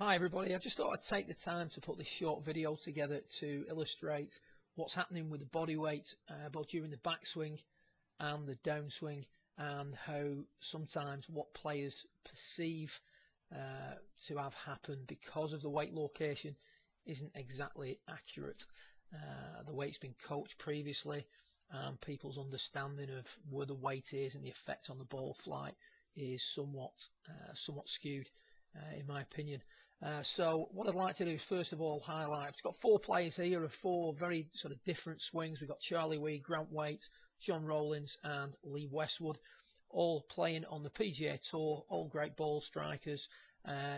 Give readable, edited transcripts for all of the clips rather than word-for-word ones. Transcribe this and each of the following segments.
Hi everybody, I just thought I'd take the time to put this short video together to illustrate what's happening with the body weight both during the backswing and the downswing, and how sometimes what players perceive to have happened because of the weight location isn't exactly accurate. The weight's been coached previously, and people's understanding of where the weight is and the effect on the ball flight is somewhat skewed, in my opinion. So what I'd like to do is first of all highlight, I've got four players here of four very sort of different swings. We've got Charlie Wee, Grant Waite, John Rawlins and Lee Westwood, all playing on the PGA Tour, all great ball strikers,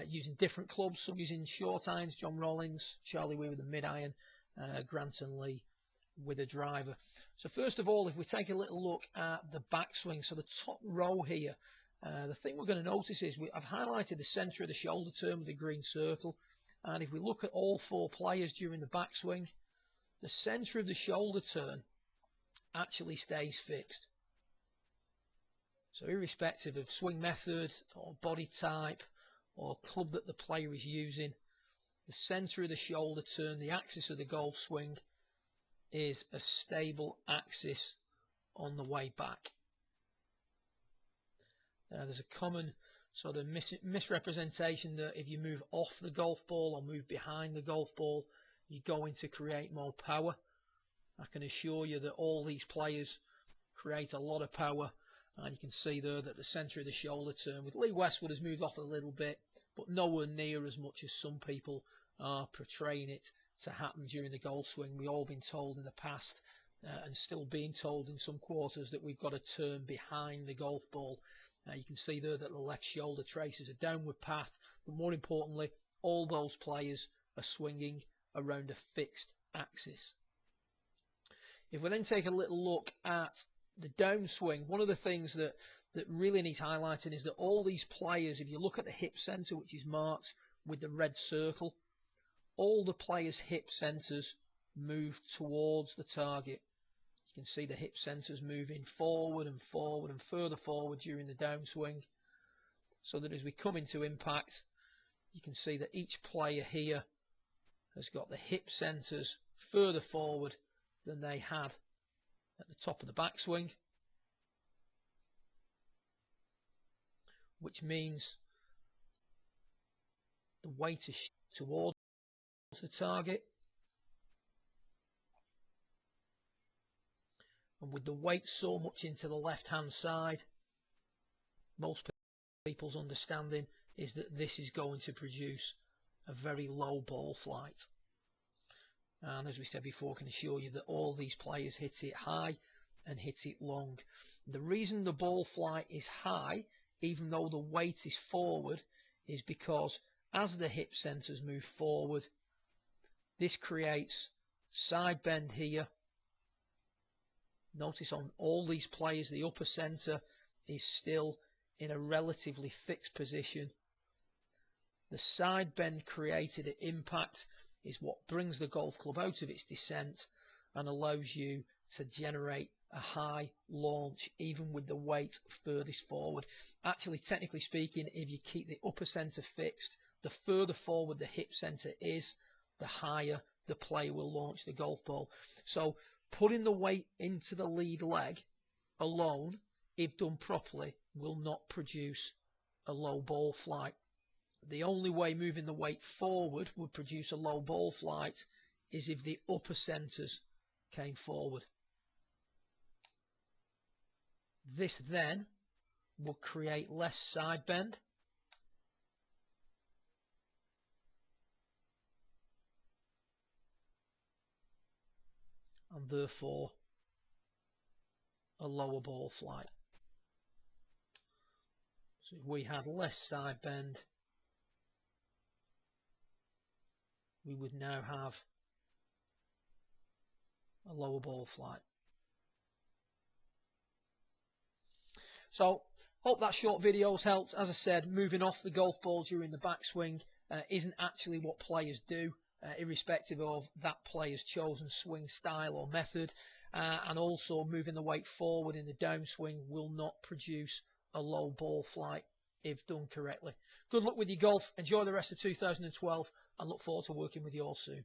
using different clubs, some using short irons, John Rawlins, Charlie Wee with a mid iron, Grant and Lee with a driver. So first of all, if we take a little look at the backswing, so the top row here, the thing we're going to notice is I've highlighted the centre of the shoulder turn with the green circle, and if we look at all four players during the backswing, the centre of the shoulder turn actually stays fixed. So irrespective of swing method or body type or club that the player is using, the centre of the shoulder turn, the axis of the golf swing, is a stable axis on the way back. There's a common sort of misrepresentation that if you move off the golf ball or move behind the golf ball, you're going to create more power. I can assure you that all these players create a lot of power, and you can see there that the centre of the shoulder turn with Lee Westwood has moved off a little bit, but nowhere near as much as some people are portraying it to happen during the golf swing. We've all been told in the past, and still being told in some quarters, that we've got to turn behind the golf ball. You can see there that the left shoulder traces a downward path, but more importantly, all those players are swinging around a fixed axis. If we then take a little look at the downswing, one of the things that really needs highlighting is that all these players, if you look at the hip centre, which is marked with the red circle, all the players' hip centres move towards the target. You can see the hip centres moving forward and forward and further forward during the downswing, so that as we come into impact, you can see that each player here has got the hip centres further forward than they had at the top of the backswing, which means the weight is towards the target. And with the weight so much into the left-hand side, most people's understanding is that this is going to produce a very low ball flight. And as we said before, I can assure you that all these players hit it high and hit it long. The reason the ball flight is high, even though the weight is forward, is because as the hip centres move forward, this creates side bend here. Notice on all these players, the upper centre is still in a relatively fixed position. The side bend created at impact is what brings the golf club out of its descent and allows you to generate a high launch even with the weight furthest forward. Actually, technically speaking, if you keep the upper centre fixed, the further forward the hip centre is, the higher the player will launch the golf ball. So putting the weight into the lead leg alone, if done properly, will not produce a low ball flight. The only way moving the weight forward would produce a low ball flight is if the upper centres came forward. This then will create less side bend, and therefore a lower ball flight. So if we had less side bend, we would now have a lower ball flight. So hope that short video has helped. As I said, moving off the golf ball during the backswing isn't actually what players do, irrespective of that player's chosen swing style or method. And also moving the weight forward in the downswing will not produce a low ball flight if done correctly. Good luck with your golf. Enjoy the rest of 2012 and look forward to working with you all soon.